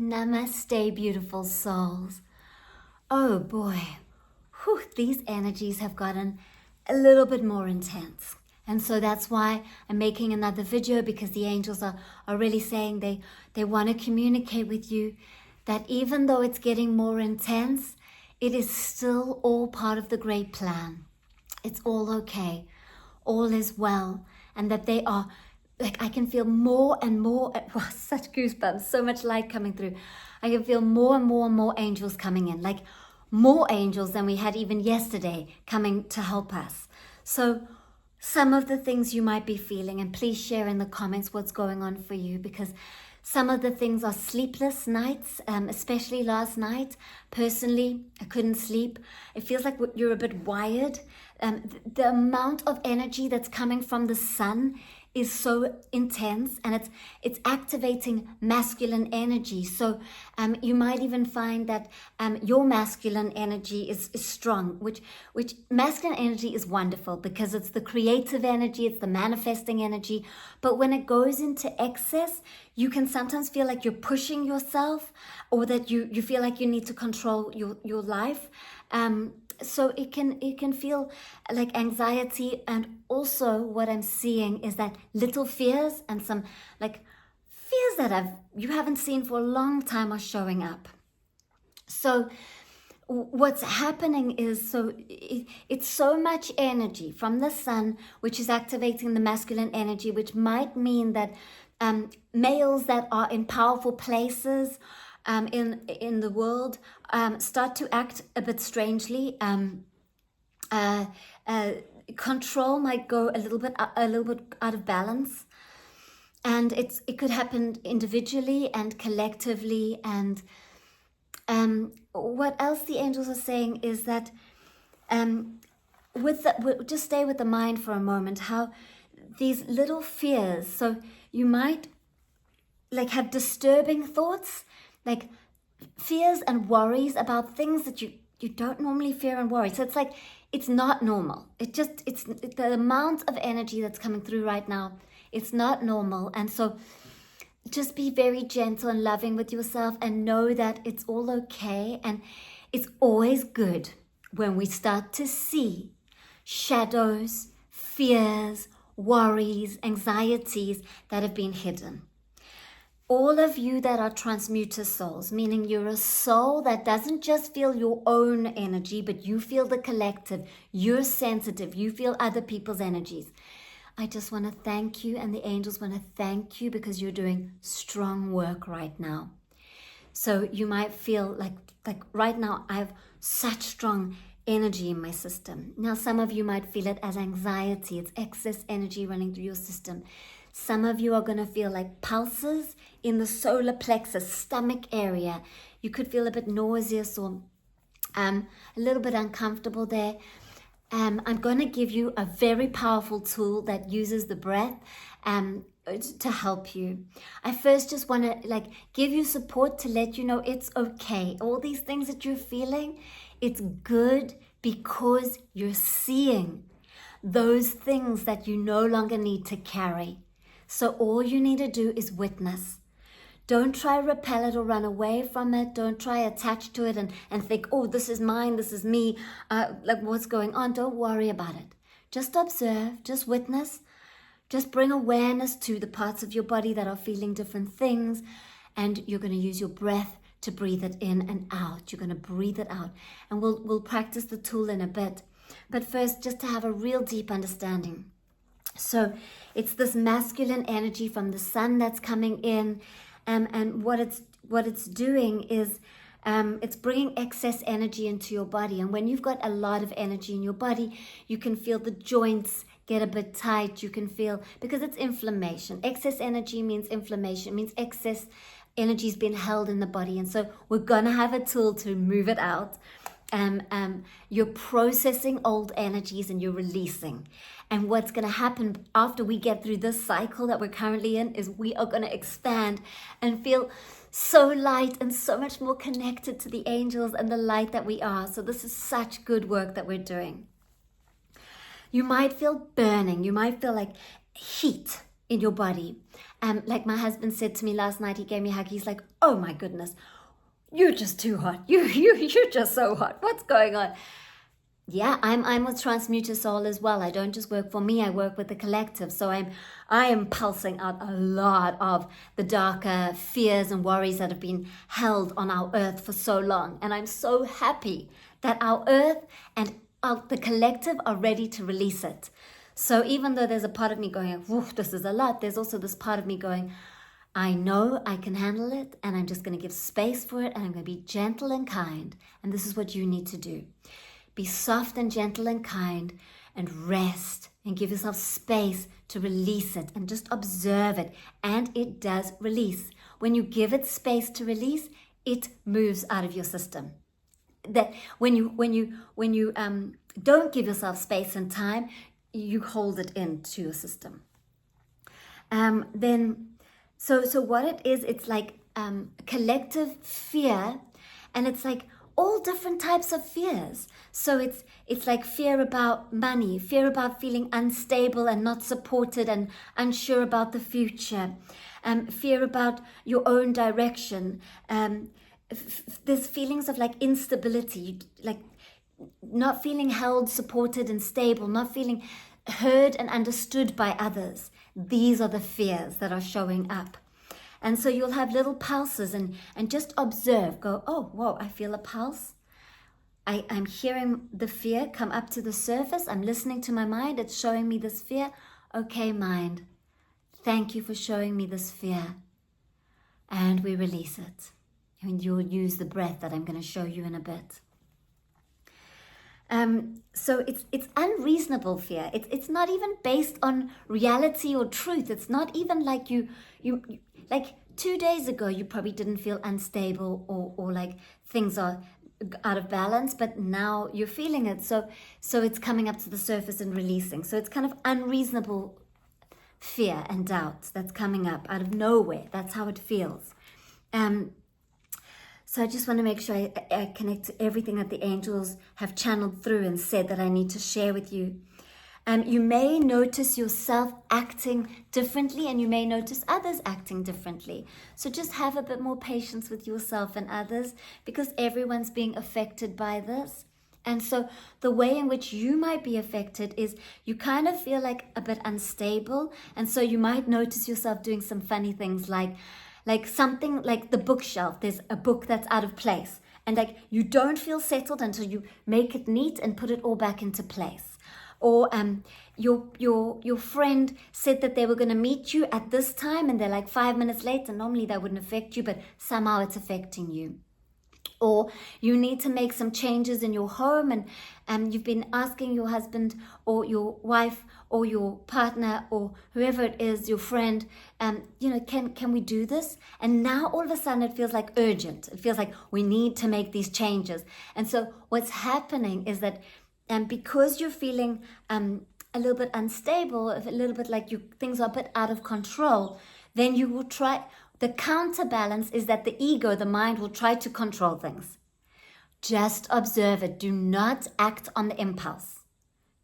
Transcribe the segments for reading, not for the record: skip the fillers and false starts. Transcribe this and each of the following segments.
Namaste, beautiful souls. Oh boy, whew, these energies have gotten a little bit more intense. And so that's why I'm making another video, because the angels are really saying they want to communicate with you that even though it's getting more intense, it is still all part of the great plan. It's all okay. All is well. And that they are, like, I can feel more and more, wow, such goosebumps, so much light coming through. I can feel more and more and more angels coming in, like more angels than we had even yesterday coming to help us. So some of the things you might be feeling, and please share in the comments what's going on for you, because some of the things are sleepless nights, especially last night. Personally, I couldn't sleep. It feels like you're a bit wired. The amount of energy that's coming from the sun is so intense, and it's activating masculine energy. So you might even find that your masculine energy is strong, which masculine energy is wonderful because it's the creative energy, it's the manifesting energy. But when it goes into excess, you can sometimes feel like you're pushing yourself, or that you feel like you need to control your life. So it can feel like anxiety, and also what I'm seeing is that little fears and some like fears that you haven't seen for a long time are showing up. So what's happening is, it's so much energy from the sun, which is activating the masculine energy, which might mean that males that are in powerful places in the world start to act a bit strangely. Control might go a little bit out of balance, and it could happen individually and collectively. And what else the angels are saying is that just stay with the mind for a moment, how these little fears, so you might like have disturbing thoughts, like fears and worries about things that you don't normally fear and worry. So it's like, it's not normal. It's the amount of energy that's coming through right now. It's not normal. And so just be very gentle and loving with yourself, and know that it's all okay. And it's always good when we start to see shadows, fears, worries, anxieties that have been hidden. All of you that are transmuter souls, meaning you're a soul that doesn't just feel your own energy, but you feel the collective, you're sensitive, you feel other people's energies. I just want to thank you, and the angels want to thank you, because you're doing strong work right now. So you might feel like right now I have such strong energy in my system. Now some of you might feel it as anxiety, it's excess energy running through your system. Some of you are going to feel like pulses in the solar plexus, stomach area. You could feel a bit nauseous or a little bit uncomfortable there. I'm going to give you a very powerful tool that uses the breath to help you. I first just want to give you support to let you know it's okay. All these things that you're feeling, it's good, because you're seeing those things that you no longer need to carry. So all you need to do is witness. Don't try to repel it or run away from it. Don't try attach to it and think, oh, this is mine, this is me, like what's going on. Don't worry about it. Just observe, just witness, just bring awareness to the parts of your body that are feeling different things, and you're going to use your breath to breathe it in and out. You're going to breathe it out, and we'll practice the tool in a bit. But first, just to have a real deep understanding. So it's this masculine energy from the sun that's coming in, and what it's doing is it's bringing excess energy into your body. And when you've got a lot of energy in your body, you can feel the joints get a bit tight. You can feel, because it's inflammation. Excess energy means inflammation, means excess energy has been held in the body. And so we're gonna have a tool to move it out. You're processing old energies and you're releasing. And what's going to happen after we get through this cycle that we're currently in is we are going to expand and feel so light and so much more connected to the angels and the light that we are. So this is such good work that we're doing. You might feel burning. You might feel like heat in your body. Like my husband said to me last night, he gave me a hug. He's like, oh my goodness, you're just too hot. You're just so hot. What's going on? Yeah, I'm with Transmuter Soul as well. I don't just work for me, I work with the collective. So I am pulsing out a lot of the darker fears and worries that have been held on our earth for so long. And I'm so happy that our earth and the collective are ready to release it. So even though there's a part of me going, woof, this is a lot, there's also this part of me going, I know I can handle it, and I'm just going to give space for it, and I'm going to be gentle and kind. And this is what you need to do. Be soft and gentle and kind, and rest and give yourself space to release it and just observe it. And it does release. When you give it space to release, it moves out of your system. That when you don't give yourself space and time, you hold it into your system. So what it is, it's like collective fear, and it's like all different types of fears. So it's like fear about money, fear about feeling unstable and not supported and unsure about the future, fear about your own direction. There's feelings of like instability, like not feeling held, supported and stable, not feeling heard and understood by others. These are the fears that are showing up. And so you'll have little pulses and just observe, go, oh, whoa, I feel a pulse. I'm hearing the fear come up to the surface. I'm listening to my mind. It's showing me this fear. Okay, mind, thank you for showing me this fear. And we release it. And you'll use the breath that I'm going to show you in a bit. So it's unreasonable fear. It's not even based on reality or truth. It's not even like you like 2 days ago you probably didn't feel unstable or like things are out of balance, but now you're feeling it. So it's coming up to the surface and releasing. So it's kind of unreasonable fear and doubt that's coming up out of nowhere. That's how it feels. So I just want to make sure I connect to everything that the angels have channeled through and said that I need to share with you. You may notice yourself acting differently, and you may notice others acting differently. So just have a bit more patience with yourself and others, because everyone's being affected by this. And so the way in which you might be affected is you kind of feel like a bit unstable. And so you might notice yourself doing some funny things like something like the bookshelf. There's a book that's out of place. And like you don't feel settled until you make it neat and put it all back into place. Or your friend said that they were going to meet you at this time, and they're like 5 minutes late, and normally that wouldn't affect you, but somehow it's affecting you. Or you need to make some changes in your home, and you've been asking your husband or your wife or your partner or whoever it is, your friend, can we do this? And now all of a sudden it feels like urgent. It feels like we need to make these changes. And so what's happening is that because you're feeling a little bit unstable, a little bit like things are a bit out of control, then you will try. The counterbalance is that the ego, the mind, will try to control things. Just observe it. Do not act on the impulse.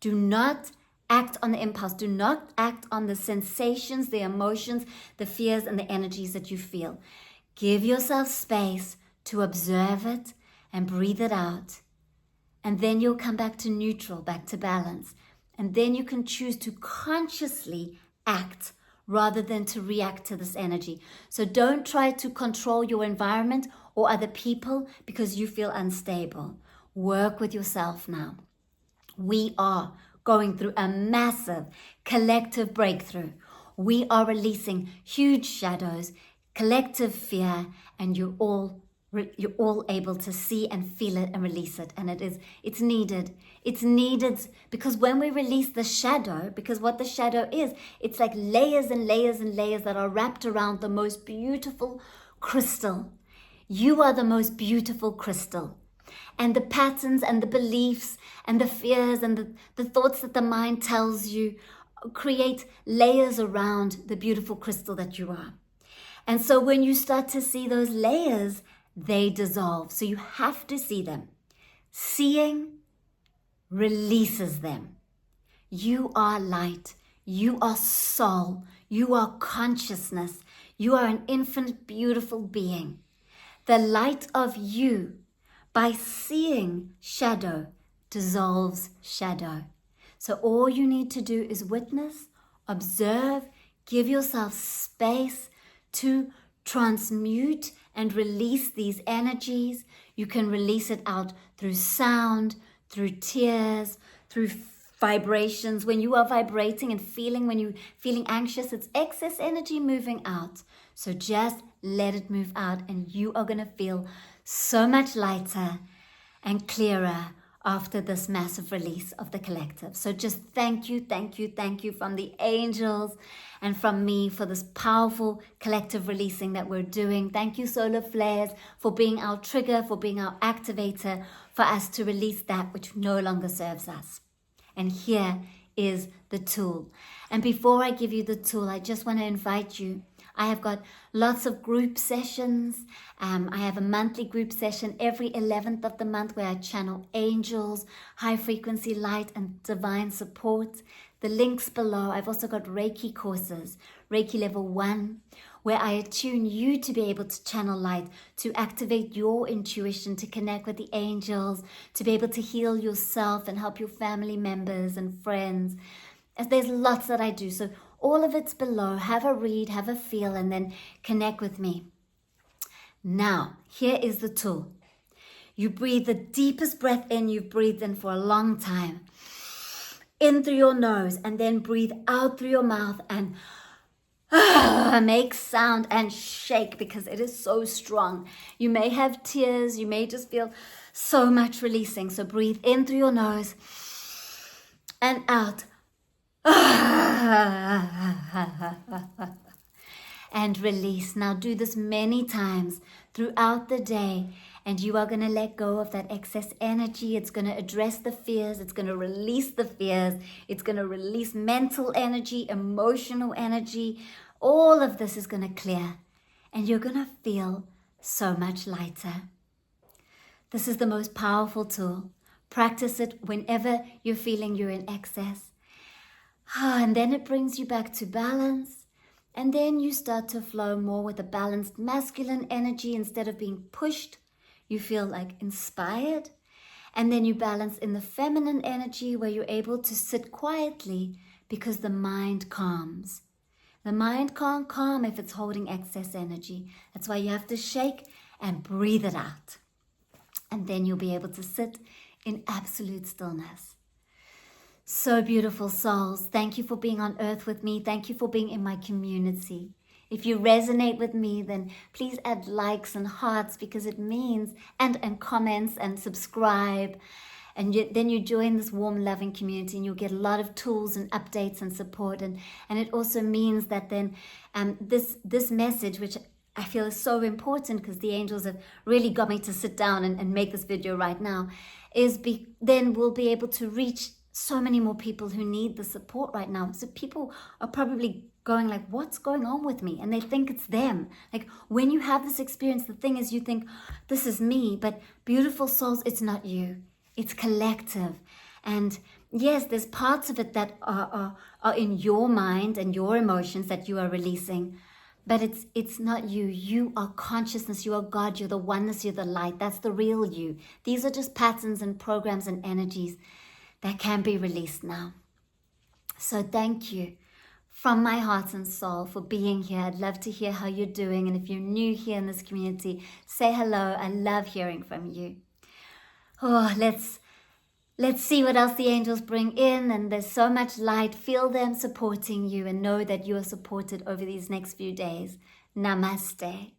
Do not act on the impulse. Do not act on the sensations, the emotions, the fears, and the energies that you feel. Give yourself space to observe it and breathe it out. And then you'll come back to neutral, back to balance. And then you can choose to consciously act rather than to react to this energy. So don't try to control your environment or other people because you feel unstable. Work with yourself now. We are going through a massive collective breakthrough. We are releasing huge shadows, collective fear, and you're all able to see and feel it and release it. And it's needed. It's needed because when we release the shadow, because what the shadow is, it's like layers and layers and layers that are wrapped around the most beautiful crystal. You are the most beautiful crystal. And the patterns and the beliefs and the fears and the thoughts that the mind tells you create layers around the beautiful crystal that you are. And so when you start to see those layers, they dissolve. So you have to see them. Seeing releases them. You are light. You are soul. You are consciousness. You are an infinite, beautiful being. The light of you, by seeing shadow, dissolves shadow. So all you need to do is witness, observe, give yourself space to transmute and release these energies. You can release it out through sound, through tears, through vibrations. When you are vibrating and feeling, when you're feeling anxious, it's excess energy moving out. So just let it move out, and you are going to feel so much lighter and clearer after this massive release of the collective. So just thank you from the angels and from me for this powerful collective releasing that we're doing. Thank you, solar flares, for being our trigger, for being our activator, for us to release that which no longer serves us. And here is the tool. And before I give you the tool, I just want to invite you. I have got lots of group sessions. I have a monthly group session every 11th of the month where I channel angels, high frequency light, and divine support. The links below. I've also got Reiki courses, Reiki level 1, where I attune you to be able to channel light, to activate your intuition, to connect with the angels, to be able to heal yourself and help your family members and friends. As there's lots that I do. So all of it's below. Have a read, have a feel, and then connect with me. Now, here is the tool. You breathe the deepest breath in you've breathed in for a long time. In through your nose, and then breathe out through your mouth and make sound and shake, because it is so strong. You may have tears. You may just feel so much releasing. So breathe in through your nose and out. And release. Now do this many times throughout the day, and you are going to let go of that excess energy. It's going to address the fears. It's going to release the fears. It's going to release mental energy, emotional energy. All of this is going to clear, and you're going to feel so much lighter. This is the most powerful tool. Practice it whenever you're feeling you're in excess. And then it brings you back to balance. And then you start to flow more with a balanced masculine energy instead of being pushed. You feel like inspired. And then you balance in the feminine energy where you're able to sit quietly because the mind calms. The mind can't calm if it's holding excess energy. That's why you have to shake and breathe it out. And then you'll be able to sit in absolute stillness. So beautiful souls, thank you for being on earth with me. Thank you for being in my community. If you resonate with me, then please add likes and hearts, because it means, and comments and subscribe. And then you join this warm, loving community, and you'll get a lot of tools and updates and support. And it also means that then this message, which I feel is so important because the angels have really got me to sit down and make this video right now, then we'll be able to reach so many more people who need the support right now. So people are probably going like, what's going on with me? And they think it's them. Like when you have this experience, the thing is you think, this is me. But beautiful souls, it's not you. It's collective. And yes, there's parts of it that are in your mind and your emotions that you are releasing. But it's not you. You are consciousness. You are God. You're the oneness. You're the light. That's the real you. These are just patterns and programs and energies that can be released now. So thank you from my heart and soul for being here. I'd love to hear how you're doing. And if you're new here in this community, say hello. I love hearing from you. Oh, let's see what else the angels bring in. And there's so much light. Feel them supporting you and know that you are supported over these next few days. Namaste.